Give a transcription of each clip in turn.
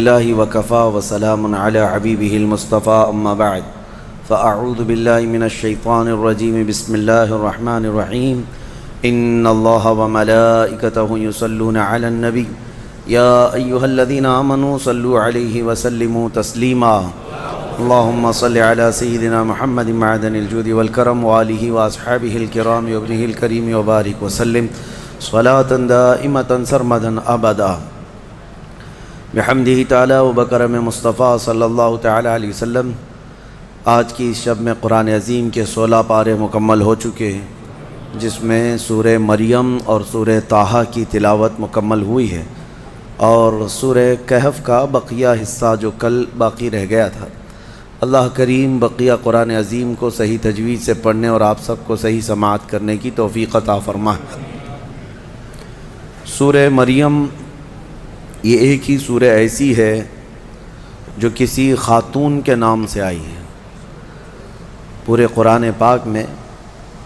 الله وكفى وسلام على حبيبه المصطفى أما بعد فأعوذ بالله من الشيطان الرجيم بسم الله الرحمن الرحيم إن الله وملائكته يصلون على النبي يا أيها الذين آمنوا صلوا عليه وسلموا تسليما اللهم صل على سيدنا محمد معدن الجود والكرم وآله وأصحابه الكرام وابنه الكريم وبارك وسلم صلاة دائمة سرمدا أبدا بحمدہ تعالی و بکرم مصطفیٰ صلی اللہ تعالی علیہ وسلم۔ آج کی اس شب میں قرآن عظیم کے 16 پارے مکمل ہو چکے ہیں، جس میں سورہ مریم اور سورہ طٰہٰ کی تلاوت مکمل ہوئی ہے، اور سورہ کہف کا بقیہ حصہ جو کل باقی رہ گیا تھا۔ اللہ کریم بقیہ قرآن عظیم کو صحیح تجوید سے پڑھنے اور آپ سب کو صحیح سماعت کرنے کی توفیق عطا فرمائے۔ سورہ مریم یہ ایک ہی سورہ ایسی ہے جو کسی خاتون کے نام سے آئی ہے۔ پورے قرآن پاک میں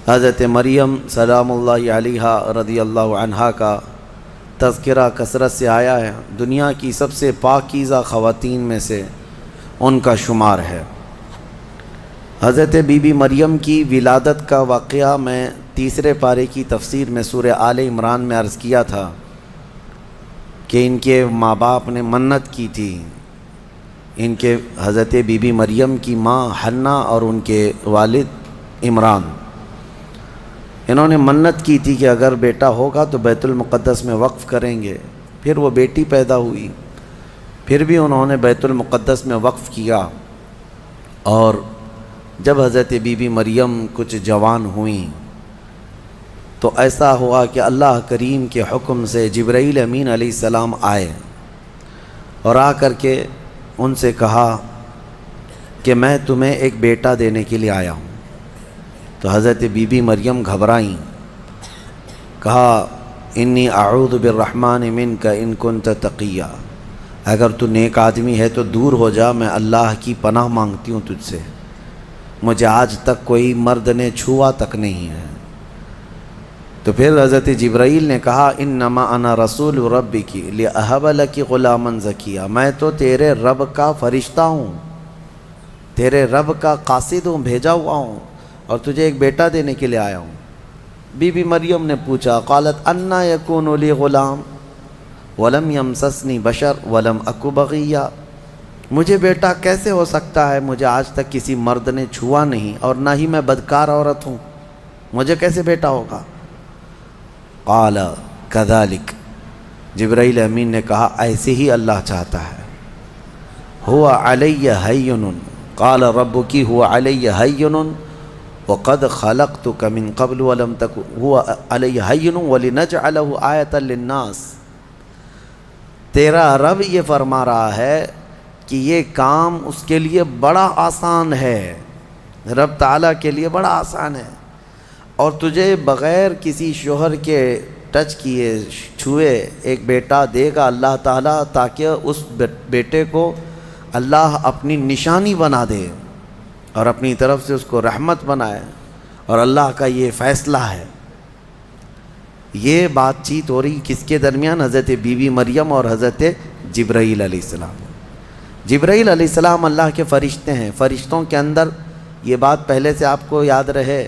حضرت مریم سلام اللہ علیہا رضی اللہ عنہا کا تذکرہ کثرت سے آیا ہے۔ دنیا کی سب سے پاکیزہ خواتین میں سے ان کا شمار ہے۔ حضرت بی بی مریم کی ولادت کا واقعہ میں تیسرے پارے کی تفسیر میں سورہ آل عمران میں عرض کیا تھا کہ ان کے ماں باپ نے منت کی تھی، ان کے حضرت بی بی مریم کی ماں حنا اور ان کے والد عمران، انہوں نے منت کی تھی کہ اگر بیٹا ہوگا تو بیت المقدس میں وقف کریں گے۔ پھر وہ بیٹی پیدا ہوئی، پھر بھی انہوں نے بیت المقدس میں وقف کیا، اور جب حضرت بی بی مریم کچھ جوان ہوئیں تو ایسا ہوا کہ اللہ کریم کے حکم سے جبرائیل امین علیہ السلام آئے اور آ کر کے ان سے کہا کہ میں تمہیں ایک بیٹا دینے کے لیے آیا ہوں۔ تو حضرت بی بی مریم گھبرائیں، کہا انی اعوذ بالرحمن منک ان کنت تقیا، اگر تو نیک آدمی ہے تو دور ہو جا، میں اللہ کی پناہ مانگتی ہوں تجھ سے، مجھے آج تک کوئی مرد نے چھوا تک نہیں ہے۔ تو پھر حضرت جبرائیل نے کہا انما انا رسول ربک لاہب لک غلاما زکیا، میں تو تیرے رب کا فرشتہ ہوں، تیرے رب کا قاصد ہوں، بھیجا ہوا ہوں، اور تجھے ایک بیٹا دینے کے لیے آیا ہوں۔ بی بی مریم نے پوچھا، قالت انا یکون لی غلام ولم یمسسنی بشر ولم اک بغیا، مجھے بیٹا کیسے ہو سکتا ہے، مجھے آج تک کسی مرد نے چھوا نہیں اور نہ ہی میں بدکار عورت ہوں، مجھے کیسے بیٹا ہوگا؟ قال کذالک، جبرائیل امین نے کہا ایسے ہی اللہ چاہتا ہے۔ هو علی ہین، قال ربک هو علی ہین وقد خلقتک من قبل ولم تک هو علی ہین ولنجعلہ آیۃ للناس، تیرا رب یہ فرما رہا ہے کہ یہ کام اس کے لیے بڑا آسان ہے، رب تعالیٰ کے لیے بڑا آسان ہے، اور تجھے بغیر کسی شوہر کے ٹچ کیے چھوئے ایک بیٹا دے گا اللہ تعالیٰ، تاکہ اس بیٹے کو اللہ اپنی نشانی بنا دے اور اپنی طرف سے اس کو رحمت بنائے، اور اللہ کا یہ فیصلہ ہے۔ یہ بات چیت ہو رہی کس کے درمیان؟ حضرت بی بی مریم اور حضرت جبرائیل علیہ السلام۔ جبرائیل علیہ السلام اللہ کے فرشتے ہیں، فرشتوں کے اندر یہ بات پہلے سے آپ کو یاد رہے،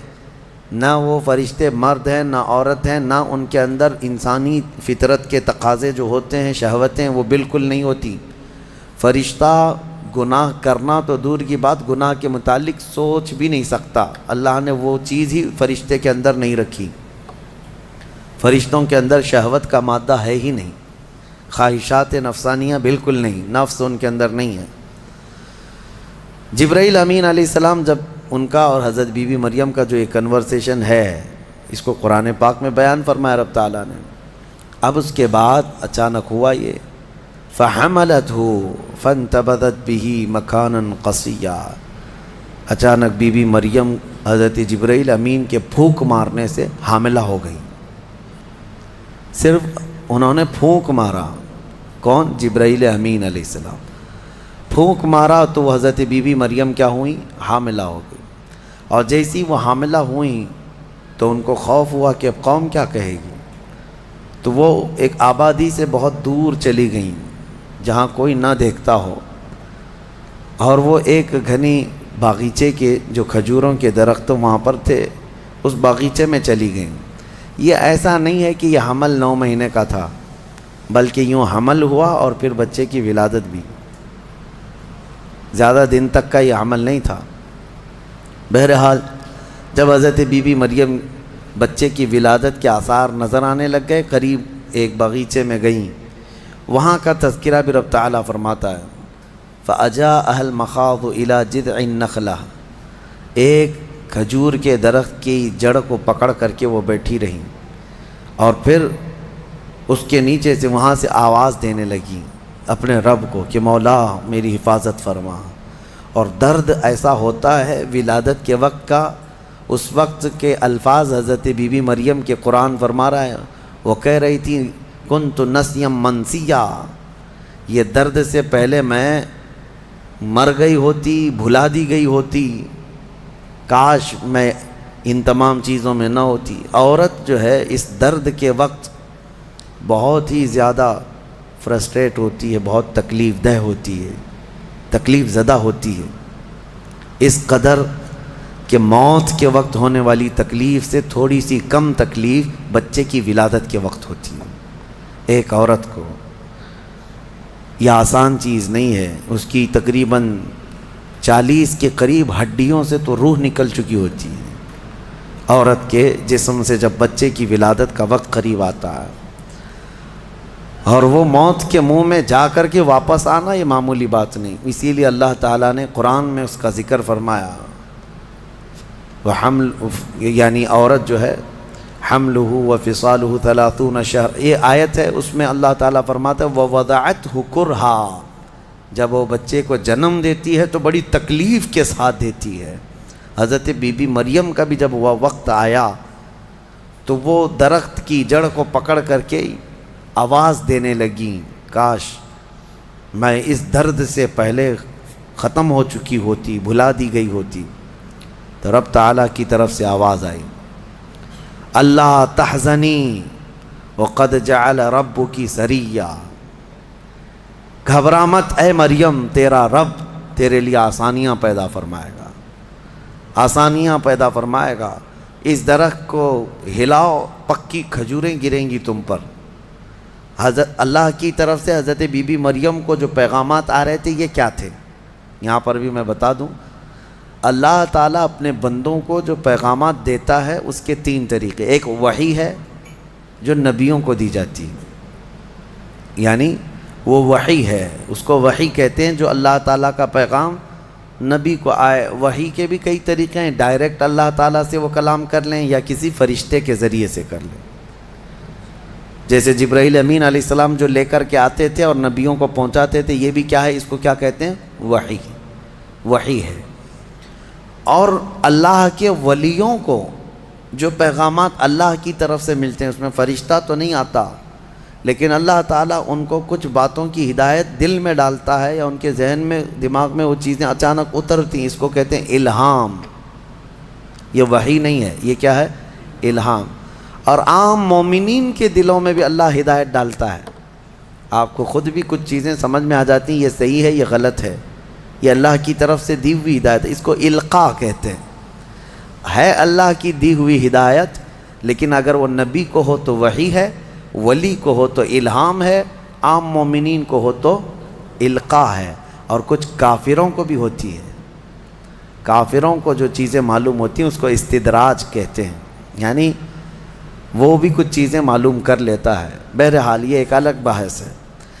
نہ وہ فرشتے مرد ہیں نہ عورت ہیں، نہ ان کے اندر انسانی فطرت کے تقاضے جو ہوتے ہیں، شہوتیں، وہ بالکل نہیں ہوتی۔ فرشتہ گناہ کرنا تو دور کی بات، گناہ کے متعلق سوچ بھی نہیں سکتا، اللہ نے وہ چیز ہی فرشتے کے اندر نہیں رکھی۔ فرشتوں کے اندر شہوت کا مادہ ہے ہی نہیں، خواہشات نفسانیہ بالکل نہیں، نفس ان کے اندر نہیں ہے۔ جبرائیل امین علیہ السلام جب ان کا اور حضرت بی بی مریم کا جو ایک کنورسیشن ہے، اس کو قرآن پاک میں بیان فرمایا رب تعالیٰ نے۔ اب اس کے بعد اچانک ہوا یہ فحملتہ فانتبذت بہ مکانا قصیا، اچانک بی بی مریم حضرت جبرائیل امین کے پھونک مارنے سے حاملہ ہو گئی۔ صرف انہوں نے پھونک مارا، کون؟ جبرائیل امین علیہ السلام، پھونک مارا تو حضرت بی بی مریم کیا ہوئیں؟ حاملہ ہو گئی، اور جیسی وہ حاملہ ہوئیں تو ان کو خوف ہوا کہ اب قوم کیا کہے گی، تو وہ ایک آبادی سے بہت دور چلی گئیں، جہاں کوئی نہ دیکھتا ہو، اور وہ ایک گھنی باغیچے کے جو کھجوروں کے درخت وہاں پر تھے، اس باغیچے میں چلی گئیں۔ یہ ایسا نہیں ہے کہ یہ حمل 9 مہینے کا تھا، بلکہ یوں حمل ہوا اور پھر بچے کی ولادت بھی، زیادہ دن تک کا یہ حمل نہیں تھا۔ بہرحال جب حضرت بی بی مریم بچے کی ولادت کے آثار نظر آنے لگ گئے، قریب ایک باغیچے میں گئیں۔ وہاں کا تذکرہ بھی رب تعالیٰ فرماتا ہے فَأَجَاءَهَا الْمَخَاضُ إِلَى جِذْعِ النَّخْلَةِ، ایک کھجور کے درخت کی جڑ کو پکڑ کر کے وہ بیٹھی رہیں، اور پھر اس کے نیچے سے وہاں سے آواز دینے لگی اپنے رب کو کہ مولا میری حفاظت فرما۔ اور درد ایسا ہوتا ہے ولادت کے وقت کا، اس وقت کے الفاظ حضرت بی بی مریم کے قرآن فرما رہا ہے، وہ کہہ رہی تھی کنت نسیا منسیا، یہ درد سے پہلے میں مر گئی ہوتی، بھلا دی گئی ہوتی، کاش میں ان تمام چیزوں میں نہ ہوتی۔ عورت جو ہے اس درد کے وقت بہت ہی زیادہ فرسٹریٹ ہوتی ہے، بہت تکلیف دہ ہوتی ہے، تکلیف زدہ ہوتی ہے، اس قدر کہ موت کے وقت ہونے والی تکلیف سے تھوڑی سی کم تکلیف بچے کی ولادت کے وقت ہوتی ہے۔ ایک عورت کو یہ آسان چیز نہیں ہے، اس کی تقریباً 40 کے قریب ہڈیوں سے تو روح نکل چکی ہوتی ہے عورت کے جسم سے جب بچے کی ولادت کا وقت قریب آتا ہے، اور وہ موت کے منہ میں جا کر کے واپس آنا یہ معمولی بات نہیں۔ اسی لیے اللہ تعالیٰ نے قرآن میں اس کا ذکر فرمایا، وہ حمل یعنی عورت جو ہے حملہ وفصالہ 30 شہر، یہ آیت ہے، اس میں اللہ تعالیٰ فرماتا ہے ووضعتہ کرہا، جب وہ بچے کو جنم دیتی ہے تو بڑی تکلیف کے ساتھ دیتی ہے۔ حضرت بی بی مریم کا بھی جب وہ وقت آیا تو وہ درخت کی جڑ کو پکڑ کر کے آواز دینے لگیں کاش میں اس درد سے پہلے ختم ہو چکی ہوتی، بھلا دی گئی ہوتی۔ تو رب تعالیٰ کی طرف سے آواز آئی اللہ تحزنی وقد جعل ربکی سریا، گھبرا مت اے مریم، تیرا رب تیرے لیے آسانیاں پیدا فرمائے گا، آسانیاں پیدا فرمائے گا۔ اس درخت کو ہلاؤ، پکی کھجوریں گریں گی تم پر۔ حضرت اللہ کی طرف سے حضرت بی بی مریم کو جو پیغامات آ رہے تھے یہ کیا تھے، یہاں پر بھی میں بتا دوں۔ اللہ تعالیٰ اپنے بندوں کو جو پیغامات دیتا ہے اس کے 3 طریقے، ایک وحی ہے جو نبیوں کو دی جاتی ہے، یعنی وہ وحی ہے، اس کو وحی کہتے ہیں، جو اللہ تعالیٰ کا پیغام نبی کو آئے۔ وحی کے بھی کئی طریقے ہیں، ڈائریکٹ اللہ تعالیٰ سے وہ کلام کر لیں یا کسی فرشتے کے ذریعے سے کر لیں، جیسے جبرائیل امین علیہ السلام جو لے کر کے آتے تھے اور نبیوں کو پہنچاتے تھے، یہ بھی کیا ہے، اس کو کیا کہتے ہیں، وحی، وحی ہے۔ اور اللہ کے ولیوں کو جو پیغامات اللہ کی طرف سے ملتے ہیں، اس میں فرشتہ تو نہیں آتا، لیکن اللہ تعالیٰ ان کو کچھ باتوں کی ہدایت دل میں ڈالتا ہے یا ان کے ذہن میں، دماغ میں وہ چیزیں اچانک اترتی ہیں، اس کو کہتے ہیں الہام۔ یہ وحی نہیں ہے، یہ کیا ہے، الہام۔ اور عام مومنین کے دلوں میں بھی اللہ ہدایت ڈالتا ہے، آپ کو خود بھی کچھ چیزیں سمجھ میں آ جاتی ہیں، یہ صحیح ہے، یہ غلط ہے، یہ اللہ کی طرف سے دی ہوئی ہدایت ہے، اس کو القاء کہتے ہیں۔ ہے اللہ کی دی ہوئی ہدایت، لیکن اگر وہ نبی کو ہو تو وحی ہے، ولی کو ہو تو الہام ہے، عام مومنین کو ہو تو القاء ہے۔ اور کچھ کافروں کو بھی ہوتی ہے، کافروں کو جو چیزیں معلوم ہوتی ہیں اس کو استدراج کہتے ہیں، یعنی وہ بھی کچھ چیزیں معلوم کر لیتا ہے۔ بہرحال یہ ایک الگ بحث ہے۔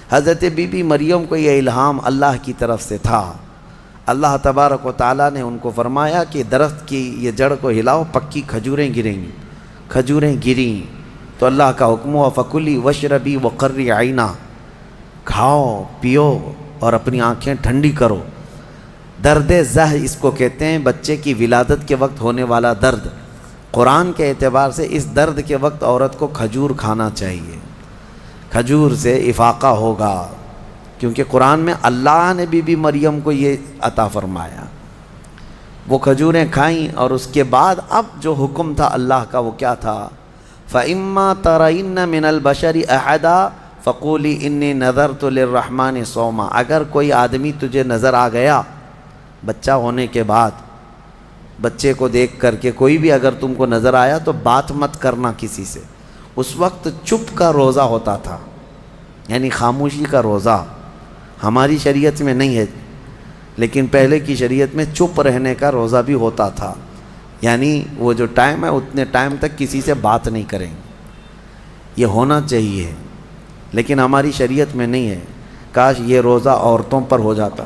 حضرت بی بی مریم کو یہ الہام اللہ کی طرف سے تھا۔ اللہ تبارک و تعالیٰ نے ان کو فرمایا کہ درخت کی یہ جڑ کو ہلاؤ، پکی کھجوریں گریں گی۔ کھجوریں گریں تو اللہ کا حکم ہوا فکلی وشربی وقری عینا، کھاؤ پیو اور اپنی آنکھیں ٹھنڈی کرو۔ درد زہ اس کو کہتے ہیں، بچے کی ولادت کے وقت ہونے والا درد۔ قرآن کے اعتبار سے اس درد کے وقت عورت کو کھجور کھانا چاہیے، کھجور سے افاقہ ہوگا، کیونکہ قرآن میں اللہ نے بی بی مریم کو یہ عطا فرمایا۔ وہ کھجوریں کھائیں اور اس کے بعد اب جو حکم تھا اللہ کا وہ کیا تھا، فَإِمَّا تَرَيِنَّ مِنَ الْبَشَرِ أَحَدًا فقولی انی نذرت للرحمن صوما، اگر کوئی آدمی تجھے نظر آ گیا بچہ ہونے کے بعد، بچے کو دیکھ کر کے کوئی بھی اگر تم کو نظر آیا تو بات مت کرنا کسی سے۔ اس وقت چپ کا روزہ ہوتا تھا، یعنی خاموشی کا روزہ، ہماری شریعت میں نہیں ہے لیکن پہلے کی شریعت میں چپ رہنے کا روزہ بھی ہوتا تھا، یعنی وہ جو ٹائم ہے اتنے ٹائم تک کسی سے بات نہیں کریں گے، یہ ہونا چاہیے، لیکن ہماری شریعت میں نہیں ہے۔ کاش یہ روزہ عورتوں پر ہو جاتا،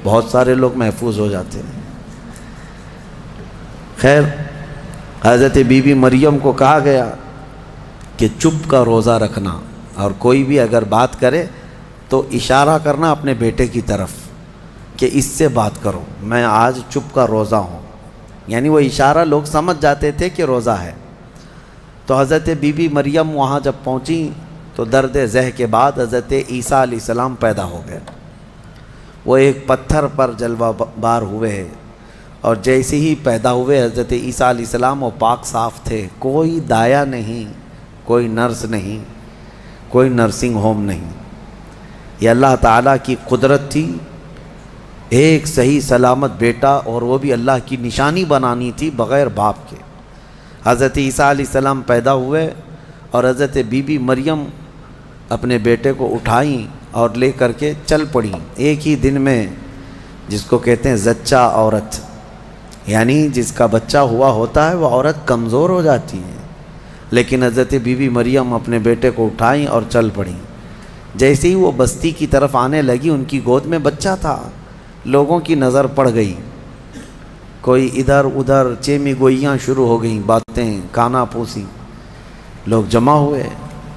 بہت سارے لوگ محفوظ ہو جاتے ہیں۔ خیر، حضرت بی بی مریم کو کہا گیا کہ چپ کا روزہ رکھنا، اور کوئی بھی اگر بات کرے تو اشارہ کرنا اپنے بیٹے کی طرف کہ اس سے بات کرو، میں آج چپ کا روزہ ہوں، یعنی وہ اشارہ لوگ سمجھ جاتے تھے کہ روزہ ہے۔ تو حضرت بی بی مریم وہاں جب پہنچی تو درد ذہ کے بعد حضرت عیسیٰ علیہ السلام پیدا ہو گئے۔ وہ ایک پتھر پر جلوہ بار ہوئے، اور جیسے ہی پیدا ہوئے حضرت عیسیٰ علیہ السلام وہ پاک صاف تھے، کوئی دایا نہیں، کوئی نرس نہیں، کوئی نرسنگ ہوم نہیں، یہ اللہ تعالیٰ کی قدرت تھی۔ ایک صحیح سلامت بیٹا، اور وہ بھی اللہ کی نشانی بنانی تھی بغیر باپ کے۔ حضرت عیسیٰ علیہ السلام پیدا ہوئے اور حضرت بی بی مریم اپنے بیٹے کو اٹھائیں اور لے کر کے چل پڑیں ایک ہی دن میں، جس کو کہتے ہیں زچہ عورت، یعنی جس کا بچہ ہوا ہوتا ہے وہ عورت کمزور ہو جاتی ہے، لیکن حضرت بی بی مریم اپنے بیٹے کو اٹھائیں اور چل پڑیں۔ جیسے ہی وہ بستی کی طرف آنے لگی، ان کی گود میں بچہ تھا، لوگوں کی نظر پڑ گئی، کوئی ادھر ادھر چیمی گوئیاں شروع ہو گئیں، باتیں کانا پوسی، لوگ جمع ہوئے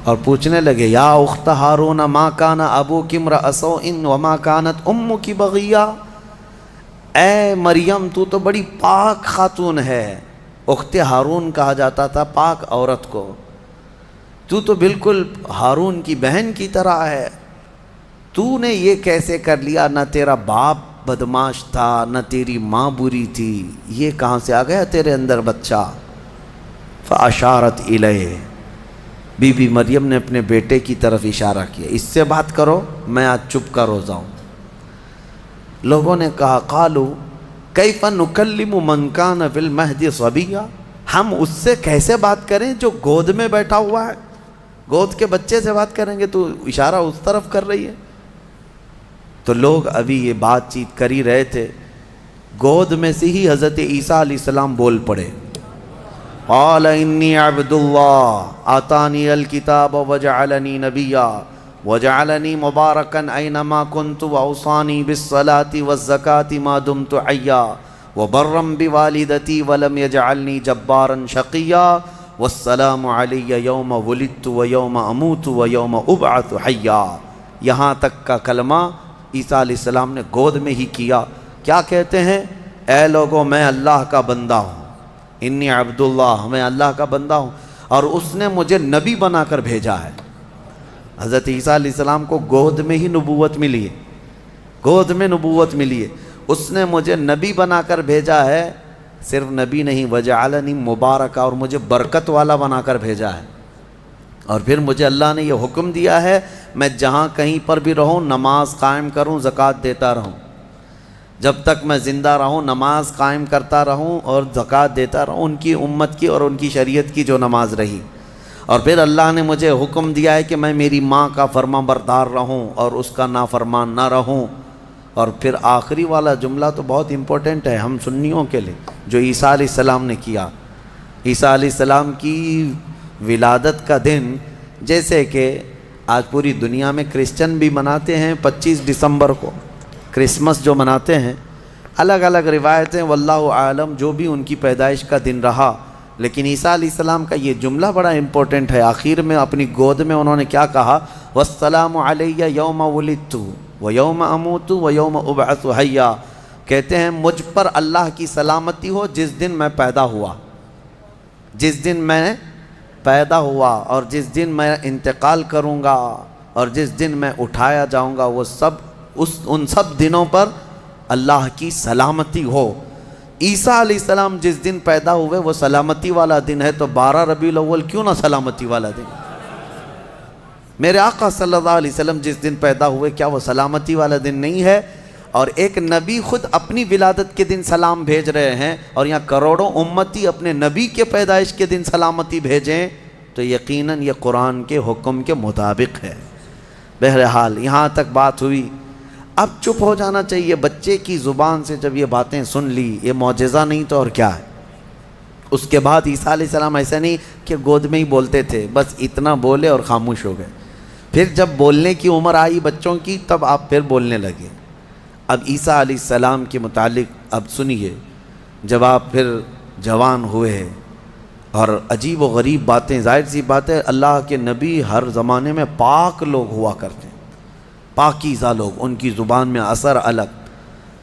اور پوچھنے لگے، یا اخت ہارون ما کان ابوک امرأ سوء وما کانت امک بغیہ، اے مریم تو تو بڑی پاک خاتون ہے، اخت ہارون کہا جاتا تھا پاک عورت کو، تو بالکل ہارون کی بہن کی طرح ہے، تو نے یہ کیسے کر لیا؟ نہ تیرا باپ بدماش تھا، نہ تیری ماں بری تھی، یہ کہاں سے آ گیا تیرے اندر بچہ؟ فاشارت الیہ، بی بی مریم نے اپنے بیٹے کی طرف اشارہ کیا، اس سے بات کرو، میں آج چپ کا روزہ ہوں۔ لوگوں نے کہا، قالوا کیف نکلم من کان فی المہد صبیا، ہم اس سے کیسے بات کریں جو گود میں بیٹھا ہوا ہے؟ گود کے بچے سے بات کریں گے؟ تو اشارہ اس طرف کر رہی ہے۔ تو لوگ ابھی یہ بات چیت کر ہی رہے تھے، گود میں سے ہی حضرت عیسیٰ علیہ السلام بول پڑے، قال انی عبد اللہ آتانی الکتاب وجعلنی نبیا وجعلنی مبارکا اینما کنت واوصانی بالصلاة والزکاة ما دمت حیا وبرا بوالدتی ولم یجعلنی جبارا شقیا والسلام علی یوم ولدت ویوم اموت ویوم ابعث حیا۔ یہاں تک کا کلمہ عیسیٰ علیہ السلام نے گود میں ہی کیا۔ کیا کہتے ہیں؟ اے لوگوں، میں اللہ کا بندہ ہوں، انی عبداللہ، میں اللہ کا بندہ ہوں، اور اس نے مجھے نبی بنا کر بھیجا ہے۔ حضرت عیسیٰ علیہ السلام کو گود میں ہی نبوت ملی ہے، گود میں نبوت ملی ہے، اس نے مجھے نبی بنا کر بھیجا ہے، صرف نبی نہیں، وجعلنی مبارکہ، اور مجھے برکت والا بنا کر بھیجا ہے، اور پھر مجھے اللہ نے یہ حکم دیا ہے میں جہاں کہیں پر بھی رہوں نماز قائم کروں، زکوٰۃ دیتا رہوں، جب تک میں زندہ رہوں نماز قائم کرتا رہوں اور زکوٰۃ دیتا رہوں، ان کی امت کی اور ان کی شریعت کی جو نماز رہی۔ اور پھر اللہ نے مجھے حکم دیا ہے کہ میں میری ماں کا فرما بردار رہوں اور اس کا نافرمان نہ رہوں۔ اور پھر آخری والا جملہ تو بہت امپورٹنٹ ہے ہم سنیوں کے لیے، جو عیسیٰ علیہ السلام نے کیا۔ عیسیٰ علیہ السلام کی ولادت کا دن، جیسے کہ آج پوری دنیا میں کرسچن بھی مناتے ہیں 25 دسمبر کو، کرسمس جو مناتے ہیں، الگ الگ روایتیں، واللہ عالم جو بھی ان کی پیدائش کا دن رہا، لیکن عیسیٰ علیہ السلام کا یہ جملہ بڑا امپورٹنٹ ہے۔ آخر میں اپنی گود میں انہوں نے کیا کہا؟ والسلام علی یوم ولدت ویوم اموت ویوم ابعث حیا، کہتے ہیں مجھ پر اللہ کی سلامتی ہو جس دن میں پیدا ہوا، جس دن میں پیدا ہوا، اور جس دن میں انتقال کروں گا، اور جس دن میں اٹھایا جاؤں گا، وہ سب ان سب دنوں پر اللہ کی سلامتی ہو۔ عیسیٰ علیہ السلام جس دن پیدا ہوئے وہ سلامتی والا دن ہے، تو 12 ربیع الاول کیوں نہ سلامتی والا دن؟ میرے آقا صلی اللہ علیہ وسلم جس دن پیدا ہوئے کیا وہ سلامتی والا دن نہیں ہے؟ اور ایک نبی خود اپنی ولادت کے دن سلام بھیج رہے ہیں، اور یہاں کروڑوں امتی اپنے نبی کے پیدائش کے دن سلامتی بھیجیں، تو یقیناً یہ قرآن کے حکم کے مطابق ہے۔ بہرحال یہاں تک بات ہوئی، اب چپ ہو جانا چاہیے۔ بچے کی زبان سے جب یہ باتیں سن لی، یہ معجزہ نہیں تو اور کیا ہے؟ اس کے بعد عیسیٰ علیہ السلام ایسا نہیں کہ گود میں ہی بولتے تھے، بس اتنا بولے اور خاموش ہو گئے۔ پھر جب بولنے کی عمر آئی بچوں کی، تب آپ پھر بولنے لگے۔ اب عیسیٰ علیہ السلام کے متعلق اب سنیے، جب آپ پھر جوان ہوئے اور عجیب و غریب باتیں، ظاہر سی بات ہے اللہ کے نبی ہر زمانے میں پاک لوگ ہوا کرتے ہیں، پاکیزہ لوگ، ان کی زبان میں اثر الگ۔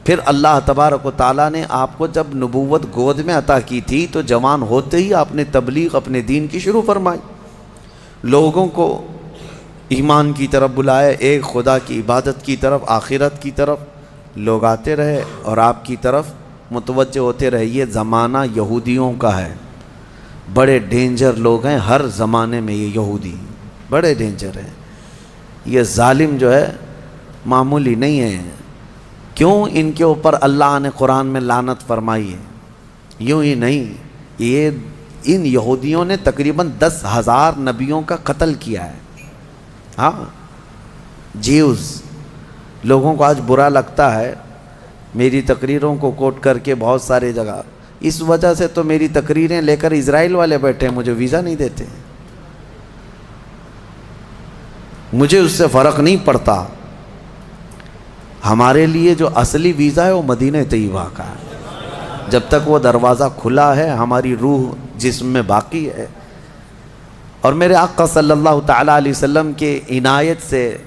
پھر اللہ تبارک و تعالیٰ نے آپ کو جب نبوت گود میں عطا کی تھی تو جوان ہوتے ہی آپ نے تبلیغ اپنے دین کی شروع فرمائی، لوگوں کو ایمان کی طرف بلائے، ایک خدا کی عبادت کی طرف، آخرت کی طرف لوگ آتے رہے اور آپ کی طرف متوجہ ہوتے رہے۔ یہ زمانہ یہودیوں کا ہے، بڑے ڈینجر لوگ ہیں ہر زمانے میں، یہ یہودی بڑے ڈینجر ہیں۔ یہ ظالم جو ہے معمولی نہیں ہے۔ کیوں ان کے اوپر اللہ نے قرآن میں لعنت فرمائی ہے؟ یوں ہی نہیں، یہ ان یہودیوں نے تقریباً 10,000 نبیوں کا قتل کیا ہے۔ ہاں، جیوز لوگوں کو آج برا لگتا ہے میری تقریروں کو کوٹ کر کے بہت سارے جگہ، اس وجہ سے تو میری تقریریں لے کر اسرائیل والے بیٹھے ہیں، مجھے ویزا نہیں دیتے، مجھے اس سے فرق نہیں پڑتا۔ ہمارے لیے جو اصلی ویزا ہے وہ مدینہ طیبہ کا ہے، جب تک وہ دروازہ کھلا ہے ہماری روح جسم میں باقی ہے۔ اور میرے آقا صلی اللہ تعالیٰ علیہ وسلم کے عنایت سے،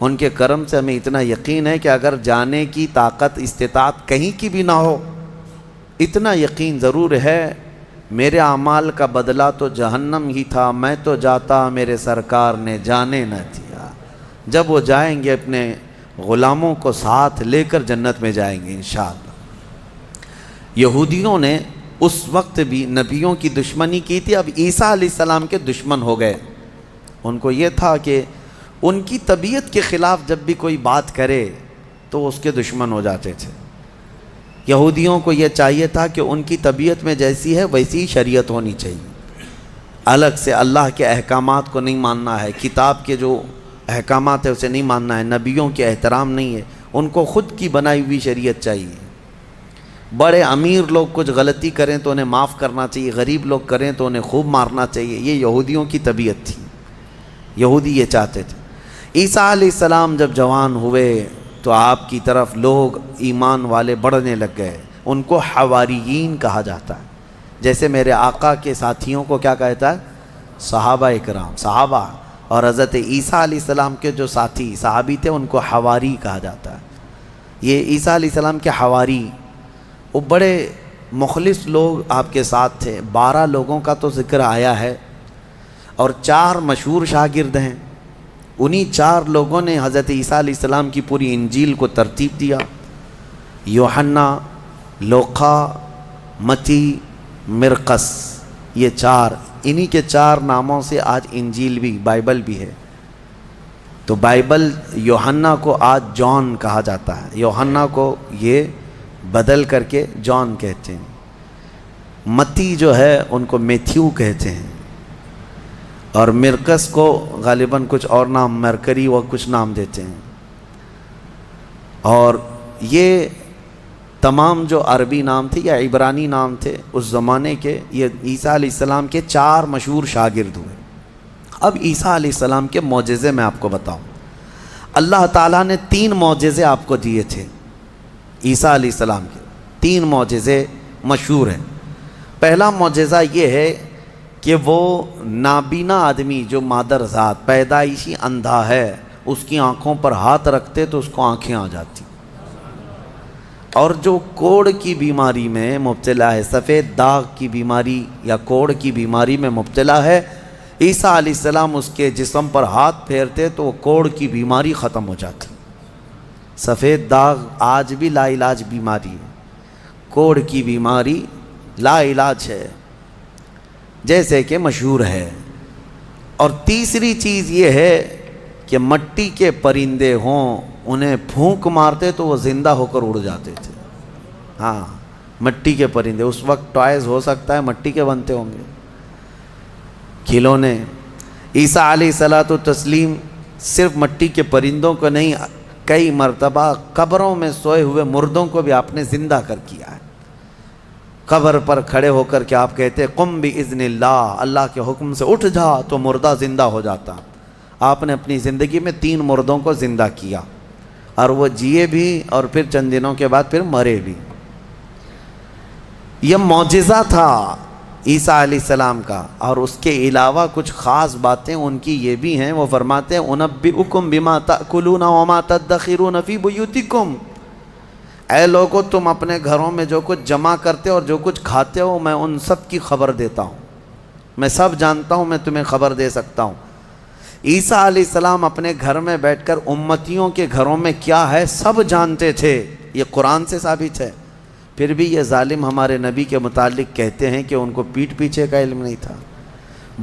ان کے کرم سے ہمیں اتنا یقین ہے کہ اگر جانے کی طاقت استطاعت کہیں کی بھی نہ ہو، اتنا یقین ضرور ہے میرے اعمال کا بدلہ تو جہنم ہی تھا، میں تو جاتا میرے سرکار نے جانے نہ دیا۔ جب وہ جائیں گے اپنے غلاموں کو ساتھ لے کر جنت میں جائیں گے انشاءاللہ۔ یہودیوں نے اس وقت بھی نبیوں کی دشمنی کی تھی، اب عیسیٰ علیہ السلام کے دشمن ہو گئے۔ ان کو یہ تھا کہ ان کی طبیعت کے خلاف جب بھی کوئی بات کرے تو اس کے دشمن ہو جاتے تھے۔ یہودیوں کو یہ چاہیے تھا کہ ان کی طبیعت میں جیسی ہے ویسی شریعت ہونی چاہیے، الگ سے اللہ کے احکامات کو نہیں ماننا ہے، کتاب کے جو احکامات ہے اسے نہیں ماننا ہے، نبیوں کے احترام نہیں ہے، ان کو خود کی بنائی ہوئی شریعت چاہیے۔ بڑے امیر لوگ کچھ غلطی کریں تو انہیں معاف کرنا چاہیے، غریب لوگ کریں تو انہیں خوب مارنا چاہیے، یہ یہودیوں کی طبیعت تھی، یہودی یہ چاہتے تھے۔ عیسیٰ علیہ السلام جب جوان ہوئے تو آپ کی طرف لوگ ایمان والے بڑھنے لگ گئے، ان کو حواریین کہا جاتا ہے، جیسے میرے آقا کے ساتھیوں کو کیا کہتا ہے؟ صحابہ اکرام، صحابہ، اور حضرت عیسیٰ علیہ السلام کے جو ساتھی صحابی تھے ان کو حواری کہا جاتا ہے۔ یہ عیسیٰ علیہ السلام کے حواری، وہ بڑے مخلص لوگ آپ کے ساتھ تھے۔ 12 لوگوں کا تو ذکر آیا ہے اور 4 مشہور شاگرد ہیں، انہی 4 لوگوں نے حضرت عیسیٰ علیہ السلام کی پوری انجیل کو ترتیب دیا۔ یوحنا، لوقا، متی، مرقس، یہ 4، انہی کے 4 ناموں سے آج انجیل بھی، بائبل بھی ہے۔ تو بائبل یوحنا کو آج جان کہا جاتا ہے، یوحنا کو یہ بدل کر کے جان کہتے ہیں۔ متی جو ہے ان کو میتھیو کہتے ہیں، اور مرقس کو غالباً کچھ اور نام، مرکری و کچھ نام دیتے ہیں۔ اور یہ تمام جو عربی نام تھے یا عبرانی نام تھے اس زمانے کے، یہ عیسیٰ علیہ السلام کے 4 مشہور شاگرد ہوئے۔ اب عیسیٰ علیہ السلام کے معجزے میں آپ کو بتاؤں، اللہ تعالیٰ نے 3 معجزے آپ کو دیے تھے عیسیٰ علیہ السلام کے، 3 معجزے مشہور ہیں۔ پہلا معجزہ یہ ہے کہ وہ نابینا آدمی جو مادر ذات پیدائشی اندھا ہے، اس کی آنکھوں پر ہاتھ رکھتے تو اس کو آنکھیں آ جاتی، اور جو کوڑ کی بیماری میں مبتلا ہے، سفید داغ کی بیماری یا کوڑ کی بیماری میں مبتلا ہے، عیسیٰ علیہ السلام اس کے جسم پر ہاتھ پھیرتے تو وہ کوڑ کی بیماری ختم ہو جاتی۔ سفید داغ آج بھی لا علاج بیماری ہے، کوڑ کی بیماری لا علاج ہے، جیسے کہ مشہور ہے۔ اور تیسری چیز یہ ہے کہ مٹی کے پرندے ہوں، انہیں پھونک مارتے تو وہ زندہ ہو کر اڑ جاتے تھے۔ ہاں، مٹی کے پرندے، اس وقت ٹوائز ہو سکتا ہے مٹی کے بنتے ہوں گے، کھلونے۔ عیسیٰ علیہ الصلاۃ والتسلیم صرف مٹی کے پرندوں کو نہیں، کئی مرتبہ قبروں میں سوئے ہوئے مردوں کو بھی آپ نے زندہ کر کیا ہے۔ قبر پر کھڑے ہو کر کے آپ کہتے قم باذن اللہ، اللہ کے حکم سے اٹھ جا، تو مردہ زندہ ہو جاتا۔ آپ نے اپنی زندگی میں 3 مردوں کو زندہ کیا، اور وہ جیے بھی اور پھر چند دنوں کے بعد پھر مرے بھی۔ یہ معجزہ تھا عیسیٰ علیہ السلام کا۔ اور اس کے علاوہ کچھ خاص باتیں ان کی یہ بھی ہیں، وہ فرماتے ہیں انبئکم بما تأکلون وما تدخرون فی بیوتکم، اے لوگو تم اپنے گھروں میں جو کچھ جمع کرتے ہو اور جو کچھ کھاتے ہو، میں ان سب کی خبر دیتا ہوں، میں سب جانتا ہوں، میں تمہیں خبر دے سکتا ہوں۔ عیسیٰ علیہ السلام اپنے گھر میں بیٹھ کر امتیوں کے گھروں میں کیا ہے سب جانتے تھے، یہ قرآن سے ثابت ہے۔ پھر بھی یہ ظالم ہمارے نبی کے متعلق کہتے ہیں کہ ان کو پیٹھ پیچھے کا علم نہیں تھا۔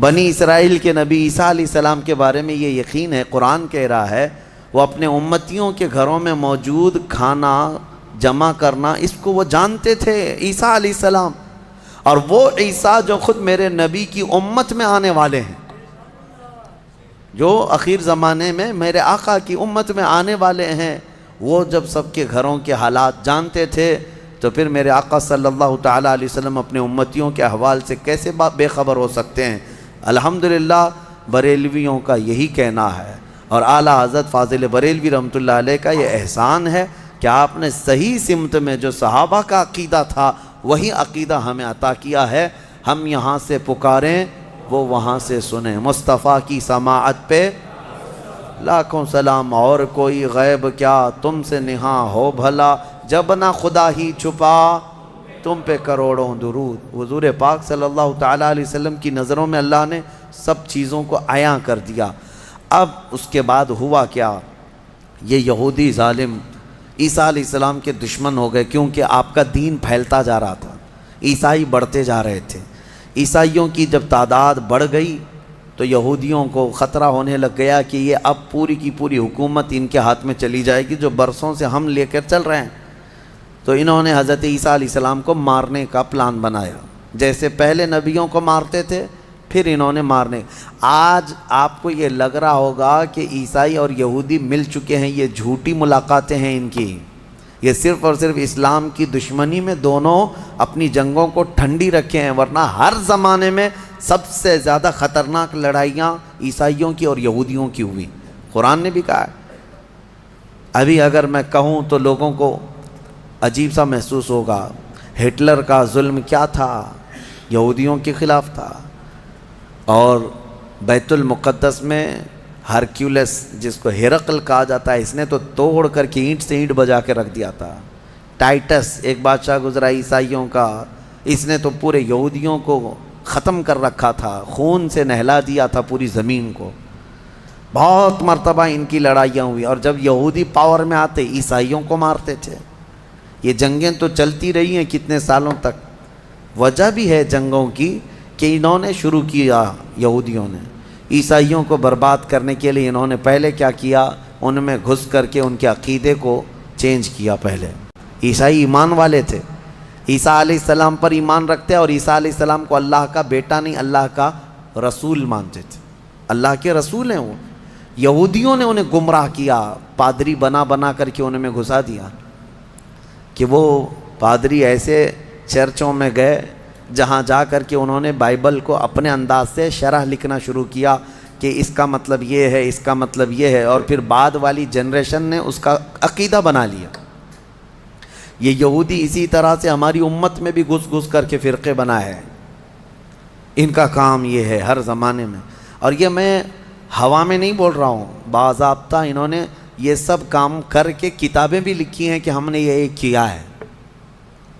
بنی اسرائیل کے نبی عیسیٰ علیہ السلام کے بارے میں یہ یقین ہے، قرآن کہہ رہا ہے وہ اپنے امتیوں کے گھروں میں موجود کھانا جمع کرنا، اس کو وہ جانتے تھے عیسیٰ علیہ السلام۔ اور وہ عیسیٰ جو خود میرے نبی کی امت میں آنے والے ہیں، جو اخیر زمانے میں میرے آقا کی امت میں آنے والے ہیں، وہ جب سب کے گھروں کے حالات جانتے تھے تو پھر میرے آقا صلی اللہ تعالیٰ علیہ وسلم اپنے امتیوں کے احوال سے کیسے بے خبر ہو سکتے ہیں؟ الحمدللہ بریلویوں کا یہی کہنا ہے، اور اعلیٰ حضرت فاضل بریلوی رحمۃ اللہ علیہ کا یہ احسان ہے کہ آپ نے صحیح سمت میں جو صحابہ کا عقیدہ تھا وہی عقیدہ ہمیں عطا کیا ہے۔ ہم یہاں سے پکاریں، وہ وہاں سے سنیں۔ مصطفیٰ کی سماعت پہ لاکھوں سلام، اور کوئی غیب کیا تم سے نہاں ہو بھلا، جب نہ خدا ہی چھپا تم پہ کروڑوں درود۔ حضور پاک صلی اللہ تعالیٰ علیہ وسلم کی نظروں میں اللہ نے سب چیزوں کو عیاں کر دیا۔ اب اس کے بعد ہوا کیا؟ یہ یہودی ظالم عیسیٰ علیہ السلام کے دشمن ہو گئے، کیونکہ آپ کا دین پھیلتا جا رہا تھا، عیسائی بڑھتے جا رہے تھے۔ عیسائیوں کی جب تعداد بڑھ گئی تو یہودیوں کو خطرہ ہونے لگ گیا کہ یہ اب پوری کی پوری حکومت ان کے ہاتھ میں چلی جائے گی، جو برسوں سے ہم لے کر چل رہے ہیں۔ تو انہوں نے حضرت عیسیٰ علیہ السلام کو مارنے کا پلان بنایا، جیسے پہلے نبیوں کو مارتے تھے پھر انہوں نے مارنے۔ آج آپ کو یہ لگ رہا ہوگا کہ عیسائی اور یہودی مل چکے ہیں، یہ جھوٹی ملاقاتیں ہیں ان کی، یہ صرف اور صرف اسلام کی دشمنی میں دونوں اپنی جنگوں کو ٹھنڈی رکھے ہیں، ورنہ ہر زمانے میں سب سے زیادہ خطرناک لڑائیاں عیسائیوں کی اور یہودیوں کی ہوئی۔ قرآن نے بھی کہا ہے۔ ابھی اگر میں کہوں تو لوگوں کو عجیب سا محسوس ہوگا، ہٹلر کا ظلم کیا تھا؟ یہودیوں کے خلاف تھا۔ اور بیت المقدس میں ہرکیولس، جس کو ہرقل کہا جاتا ہے، اس نے تو توڑ کر کے اینٹ سے اینٹ بجا کے رکھ دیا تھا۔ ٹائٹس ایک بادشاہ گزرا عیسائیوں کا، اس نے تو پورے یہودیوں کو ختم کر رکھا تھا، خون سے نہلا دیا تھا پوری زمین کو۔ بہت مرتبہ ان کی لڑائیاں ہوئی، اور جب یہودی پاور میں آتے عیسائیوں کو مارتے تھے۔ یہ جنگیں تو چلتی رہی ہیں کتنے سالوں تک۔ وجہ بھی ہے جنگوں کی کہ انہوں نے شروع کیا، یہودیوں نے عیسائیوں کو برباد کرنے کے لیے انہوں نے پہلے کیا کیا، ان میں گھس کر کے ان کے عقیدے کو چینج کیا۔ پہلے عیسائی ایمان والے تھے، عیسیٰ علیہ السلام پر ایمان رکھتے اور عیسیٰ علیہ السلام کو اللہ کا بیٹا نہیں، اللہ کا رسول مانتے تھے، اللہ کے رسول ہیں وہ۔ یہودیوں نے انہیں گمراہ کیا، پادری بنا بنا کر کے انہیں میں گھسا دیا کہ وہ پادری ایسے چرچوں میں گئے جہاں جا کر کے انہوں نے بائبل کو اپنے انداز سے شرح لکھنا شروع کیا کہ اس کا مطلب یہ ہے، اس کا مطلب یہ ہے، اور پھر بعد والی جنریشن نے اس کا عقیدہ بنا لیا۔ یہ یہودی اسی طرح سے ہماری امت میں بھی گھس گھس کر کے فرقے بنا ہے، ان کا کام یہ ہے ہر زمانے میں۔ اور یہ میں ہوا میں نہیں بول رہا ہوں، باضابطہ انہوں نے یہ سب کام کر کے کتابیں بھی لکھی ہیں کہ ہم نے یہ کیا ہے،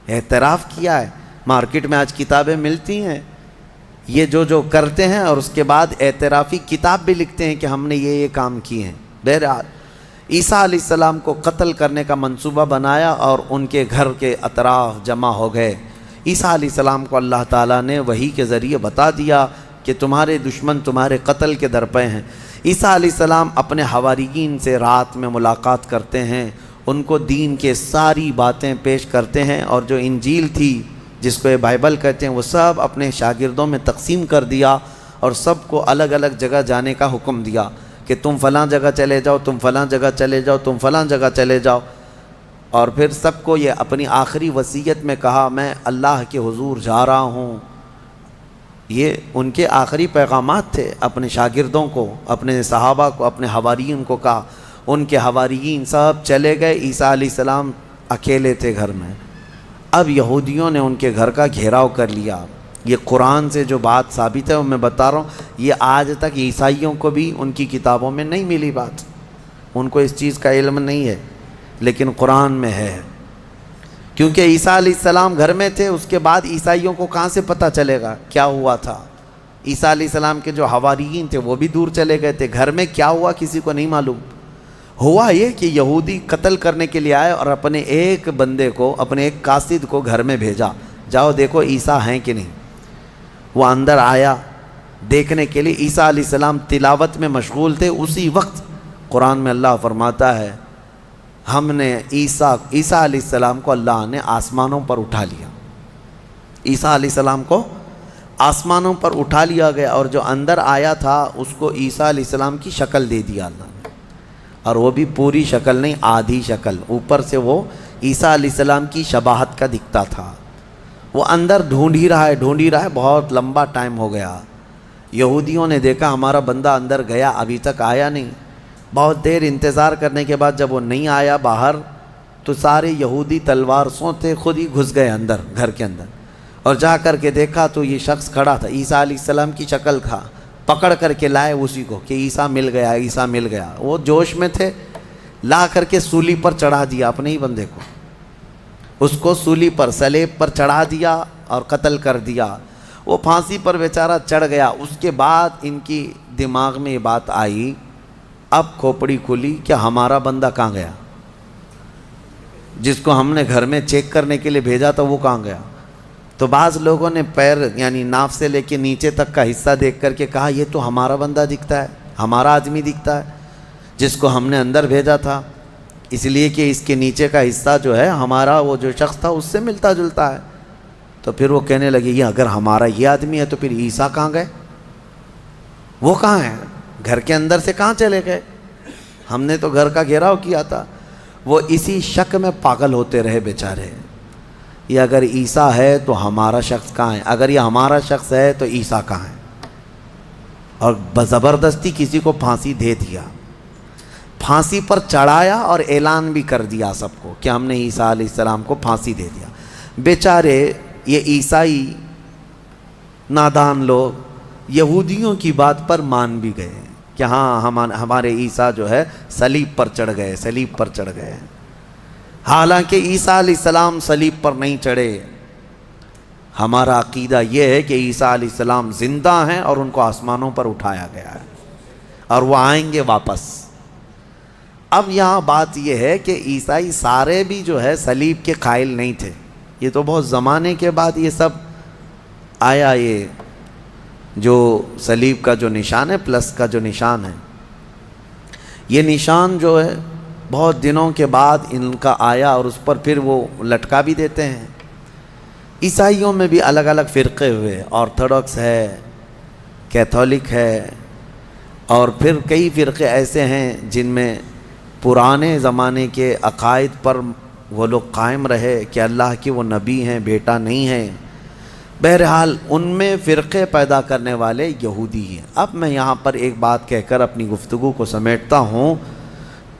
اعتراف کیا ہے۔ مارکیٹ میں آج کتابیں ملتی ہیں، یہ جو کرتے ہیں، اور اس کے بعد اعترافی کتاب بھی لکھتے ہیں کہ ہم نے یہ کام کیے ہیں۔ بہرحال عیسیٰ علیہ السلام کو قتل کرنے کا منصوبہ بنایا اور ان کے گھر کے اطراف جمع ہو گئے۔ عیسیٰ علیہ السلام کو اللہ تعالیٰ نے وحی کے ذریعے بتا دیا کہ تمہارے دشمن تمہارے قتل کے درپے ہیں۔ عیسیٰ علیہ السلام اپنے حواریین سے رات میں ملاقات کرتے ہیں، ان کو دین کے ساری باتیں پیش کرتے ہیں، اور جو انجیل تھی جس کو یہ بائبل کہتے ہیں وہ سب اپنے شاگردوں میں تقسیم کر دیا، اور سب کو الگ الگ جگہ جانے کا حکم دیا کہ تم فلاں جگہ چلے جاؤ، تم فلاں جگہ چلے جاؤ، تم فلاں جگہ چلے جاؤ۔ اور پھر سب کو یہ اپنی آخری وصیت میں کہا میں اللہ کے حضور جا رہا ہوں۔ یہ ان کے آخری پیغامات تھے اپنے شاگردوں کو، اپنے صحابہ کو، اپنے حواریین کو کہا۔ ان کے حواریین سب چلے گئے، عیسیٰ علیہ السلام اکیلے تھے گھر میں۔ اب یہودیوں نے ان کے گھر کا گھیراؤ کر لیا۔ یہ قرآن سے جو بات ثابت ہے وہ میں بتا رہا ہوں، یہ آج تک عیسائیوں کو بھی ان کی کتابوں میں نہیں ملی بات، ان کو اس چیز کا علم نہیں ہے، لیکن قرآن میں ہے۔ کیونکہ عیسیٰ علیہ السلام گھر میں تھے، اس کے بعد عیسائیوں کو کہاں سے پتہ چلے گا کیا ہوا تھا؟ عیسیٰ علیہ السلام کے جو حواریین تھے وہ بھی دور چلے گئے تھے، گھر میں کیا ہوا کسی کو نہیں معلوم۔ ہوا یہ کہ یہودی قتل کرنے کے لیے آئے اور اپنے ایک بندے کو، اپنے ایک قاصد کو گھر میں بھیجا، جاؤ دیکھو عیسیٰ ہیں کہ نہیں۔ وہ اندر آیا دیکھنے کے لیے، عیسیٰ علیہ السلام تلاوت میں مشغول تھے۔ اسی وقت قرآن میں اللہ فرماتا ہے ہم نے عیسیٰ علیہ السلام کو اللہ نے آسمانوں پر اٹھا لیا۔ عیسیٰ علیہ السلام کو آسمانوں پر اٹھا لیا گیا، اور جو اندر آیا تھا اس کو عیسیٰ علیہ السلام کی شکل دے دیا اللہ نے، اور وہ بھی پوری شکل نہیں، آدھی شکل، اوپر سے وہ عیسیٰ علیہ السلام کی شباہت کا دکھتا تھا۔ وہ اندر ڈھونڈ ہی رہا ہے، بہت لمبا ٹائم ہو گیا۔ یہودیوں نے دیکھا ہمارا بندہ اندر گیا ابھی تک آیا نہیں۔ بہت دیر انتظار کرنے کے بعد جب وہ نہیں آیا باہر، تو سارے یہودی تلوار سوتے خود ہی گھس گئے اندر، گھر کے اندر، اور جا کر کے دیکھا تو یہ شخص کھڑا تھا، عیسیٰ علیہ السلام کی شکل تھا۔ پکڑ کر کے لائے اسی کو کہ عیسیٰ مل گیا، عیسیٰ مل گیا۔ وہ جوش میں تھے، لا کر کے سولی پر چڑھا دیا اپنے ہی بندے کو، اس کو سولی پر، سلیب پر چڑھا دیا اور قتل کر دیا۔ وہ پھانسی پر بیچارہ چڑھ گیا۔ اس کے بعد ان کی دماغ میں یہ بات آئی، اب کھوپڑی کھلی کہ ہمارا بندہ کہاں گیا، جس کو ہم نے گھر میں چیک کرنے کے لیے بھیجا تھا وہ کہاں گیا؟ تو بعض لوگوں نے پیر یعنی ناف سے لے کے نیچے تک کا حصہ دیکھ کر کے کہا یہ تو ہمارا بندہ دکھتا ہے، ہمارا آدمی دکھتا ہے جس کو ہم نے اندر بھیجا تھا، اس لیے کہ اس کے نیچے کا حصہ جو ہے ہمارا وہ جو شخص تھا اس سے ملتا جلتا ہے۔ تو پھر وہ کہنے لگے یہ اگر ہمارا یہ آدمی ہے تو پھر عیسیٰ کہاں گئے؟ وہ کہاں ہیں؟ گھر کے اندر سے کہاں چلے گئے؟ ہم نے تو گھر کا گھیراؤ کیا تھا۔ وہ اسی شک میں پاگل ہوتے رہے بیچارے، یہ اگر عیسیٰ ہے تو ہمارا شخص کہاں ہے، اگر یہ ہمارا شخص ہے تو عیسیٰ کہاں ہے؟ اور زبردستی کسی کو پھانسی دے دیا، پھانسی پر چڑھایا اور اعلان بھی کر دیا سب کو کہ ہم نے عیسیٰ علیہ السلام کو پھانسی دے دیا۔ بیچارے یہ عیسائی نادان لوگ یہودیوں کی بات پر مان بھی گئے کہ ہاں ہمارے عیسیٰ جو ہے صلیب پر چڑھ گئے، صلیب پر چڑھ گئے۔ حالانکہ عیسیٰ علیہ السلام صلیب پر نہیں چڑھے۔ ہمارا عقیدہ یہ ہے کہ عیسیٰ علیہ السلام زندہ ہیں اور ان کو آسمانوں پر اٹھایا گیا ہے اور وہ آئیں گے واپس۔ اب یہاں بات یہ ہے کہ عیسائی سارے بھی جو ہے صلیب کے قائل نہیں تھے، یہ تو بہت زمانے کے بعد یہ سب آیا، یہ جو صلیب کا جو نشان ہے پلس کا جو نشان ہے، یہ نشان جو ہے بہت دنوں کے بعد ان کا آیا اور اس پر پھر وہ لٹکا بھی دیتے ہیں۔ عیسائیوں میں بھی الگ الگ فرقے ہوئے، آرتھوڈکس ہے، کیتھولک ہے، اور پھر کئی فرقے ایسے ہیں جن میں پرانے زمانے کے عقائد پر وہ لوگ قائم رہے کہ اللہ کے وہ نبی ہیں، بیٹا نہیں ہیں۔ بہرحال ان میں فرقے پیدا کرنے والے یہودی ہیں۔ اب میں یہاں پر ایک بات کہہ کر اپنی گفتگو کو سمیٹتا ہوں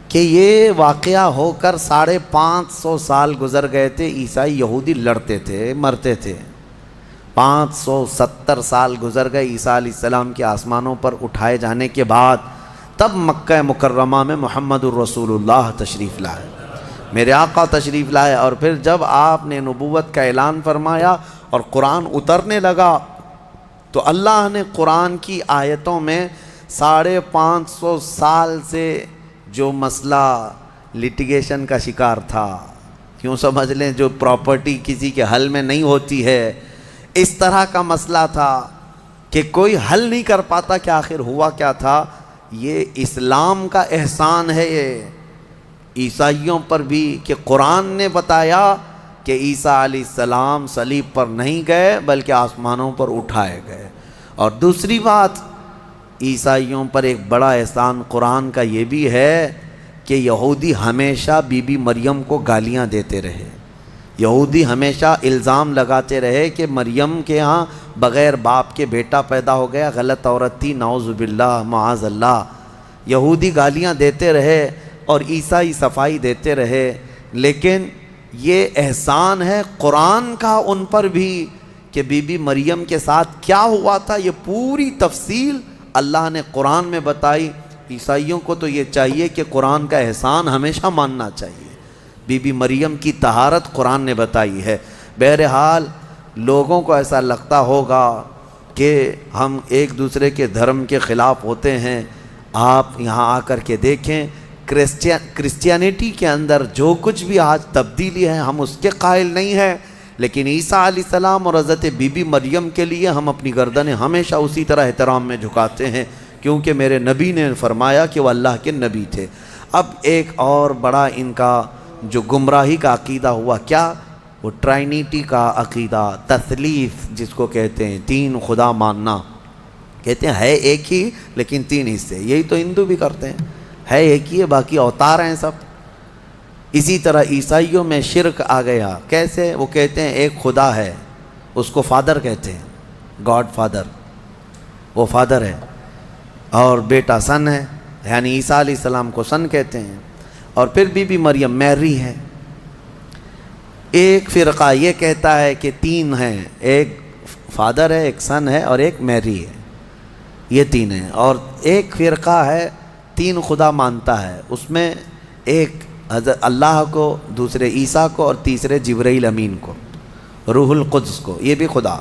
کہ یہ واقعہ ہو کر 550 سال گزر گئے تھے، عیسائی یہودی لڑتے تھے، مرتے تھے۔ 570 سال گزر گئے عیسیٰ علیہ السلام کے آسمانوں پر اٹھائے جانے کے بعد، تب مکہ مکرمہ میں محمد الرسول اللہ تشریف لائے، میرے آقا تشریف لائے، اور پھر جب آپ نے نبوت کا اعلان فرمایا اور قرآن اترنے لگا تو اللہ نے قرآن کی آیتوں میں 550 سال سے جو مسئلہ لٹیگیشن کا شکار تھا، کیوں سمجھ لیں جو پراپرٹی کسی کے حل میں نہیں ہوتی ہے، اس طرح کا مسئلہ تھا، کہ کوئی حل نہیں کر پاتا کہ آخر ہوا کیا تھا۔ یہ اسلام کا احسان ہے یہ عیسائیوں پر بھی کہ قرآن نے بتایا کہ عیسیٰ علیہ السلام صلیب پر نہیں گئے بلکہ آسمانوں پر اٹھائے گئے۔ اور دوسری بات، عیسائیوں پر ایک بڑا احسان قرآن کا یہ بھی ہے کہ یہودی ہمیشہ بی بی مریم کو گالیاں دیتے رہے، یہودی ہمیشہ الزام لگاتے رہے کہ مریم کے ہاں بغیر باپ کے بیٹا پیدا ہو گیا، غلط عورت تھی، نعوذ باللہ معاذ اللہ۔ یہودی گالیاں دیتے رہے اور عیسائی صفائی دیتے رہے، لیکن یہ احسان ہے قرآن کا ان پر بھی کہ بی بی مریم کے ساتھ کیا ہوا تھا، یہ پوری تفصیل اللہ نے قرآن میں بتائی۔ عیسائیوں کو تو یہ چاہیے کہ قرآن کا احسان ہمیشہ ماننا چاہیے۔ بی بی مریم کی طہارت قرآن نے بتائی ہے۔ بہرحال لوگوں کو ایسا لگتا ہوگا کہ ہم ایک دوسرے کے دھرم کے خلاف ہوتے ہیں۔ آپ یہاں آ کر کے دیکھیں، کرسچینٹی کے اندر جو کچھ بھی آج تبدیلی ہے ہم اس کے قائل نہیں ہیں، لیکن عیسیٰ علیہ السلام اور حضرت بی بی مریم کے لیے ہم اپنی گردنیں ہمیشہ اسی طرح احترام میں جھکاتے ہیں، کیونکہ میرے نبی نے فرمایا کہ وہ اللہ کے نبی تھے۔ اب ایک اور بڑا ان کا جو گمراہی کا عقیدہ ہوا، کیا؟ وہ ٹرائنیٹی کا عقیدہ، تثلیث جس کو کہتے ہیں، تین خدا ماننا۔ کہتے ہیں ہے ایک ہی لیکن تین حصے، یہی تو ہندو بھی کرتے ہیں، ہے ایک ہی ہے باقی اوتار ہیں سب۔ اسی طرح عیسائیوں میں شرک آ گیا۔ کیسے؟ وہ کہتے ہیں ایک خدا ہے، اس کو فادر کہتے ہیں، گاڈ فادر، وہ فادر ہے، اور بیٹا سن ہے، یعنی عیسیٰ علیہ السلام کو سن کہتے ہیں، اور پھر بی بی مریم میری ہے۔ ایک فرقہ یہ کہتا ہے کہ تین ہیں، ایک فادر ہے، ایک سن ہے، اور ایک میری ہے، یہ تین ہیں۔ اور ایک فرقہ ہے تین خدا مانتا ہے، اس میں ایک حضرت اللہ کو، دوسرے عیسیٰ کو، اور تیسرے جبرائیل امین کو، روح القدس کو، یہ بھی خدا۔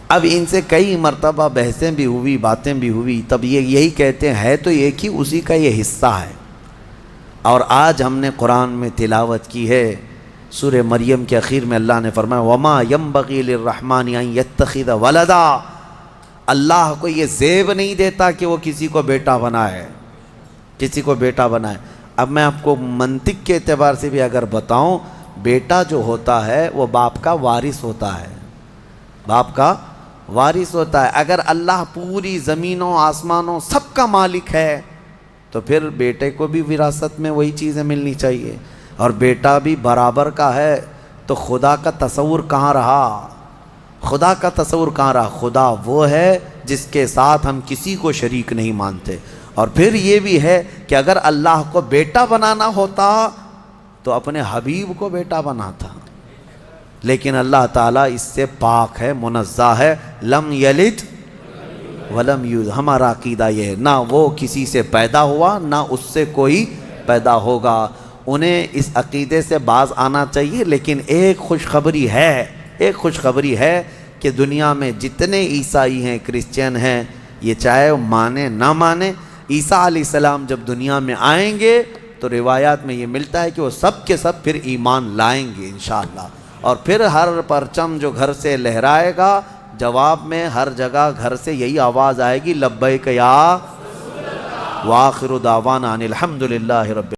اب ان سے کئی مرتبہ بحثیں بھی ہوئی، باتیں بھی ہوئی، تب یہ یہی کہتے ہیں ہے تو ایک ہی، اسی کا یہ حصہ ہے۔ اور آج ہم نے قرآن میں تلاوت کی ہے، سورہ مریم کے اخیر میں اللہ نے فرمایا وَمَا يَنبَغِي لِلرَّحْمَنِ أَن يَتَّخِذَ وَلَدًا، اللہ کو یہ زیب نہیں دیتا کہ وہ کسی کو بیٹا بنائے، کسی کو بیٹا بنائے۔ اب میں آپ کو منطق کے اعتبار سے بھی اگر بتاؤں، بیٹا جو ہوتا ہے وہ باپ کا وارث ہوتا ہے، باپ کا وارث ہوتا ہے۔ اگر اللہ پوری زمینوں آسمانوں سب کا مالک ہے تو پھر بیٹے کو بھی وراثت میں وہی چیزیں ملنی چاہیے، اور بیٹا بھی برابر کا ہے، تو خدا کا تصور کہاں رہا؟ خدا کا تصور کہاں رہا؟ خدا وہ ہے جس کے ساتھ ہم کسی کو شریک نہیں مانتے۔ اور پھر یہ بھی ہے کہ اگر اللہ کو بیٹا بنانا ہوتا تو اپنے حبیب کو بیٹا بناتا، لیکن اللہ تعالیٰ اس سے پاک ہے، منزہ ہے، لم یلد ولم یولد۔ ہمارا عقیدہ یہ ہے، نہ وہ کسی سے پیدا ہوا نہ اس سے کوئی پیدا ہوگا۔ انہیں اس عقیدے سے باز آنا چاہیے۔ لیکن ایک خوشخبری ہے کہ دنیا میں جتنے عیسائی ہیں، کرسچین ہیں، یہ چاہے مانے نہ مانے، عیسیٰ علیہ السلام جب دنیا میں آئیں گے تو روایات میں یہ ملتا ہے کہ وہ سب کے سب پھر ایمان لائیں گے انشاءاللہ، اور پھر ہر پرچم جو گھر سے لہرائے گا، جواب میں ہر جگہ گھر سے یہی آواز آئے گی لبیک یا وآخر دعوانا ان الحمدللہ رب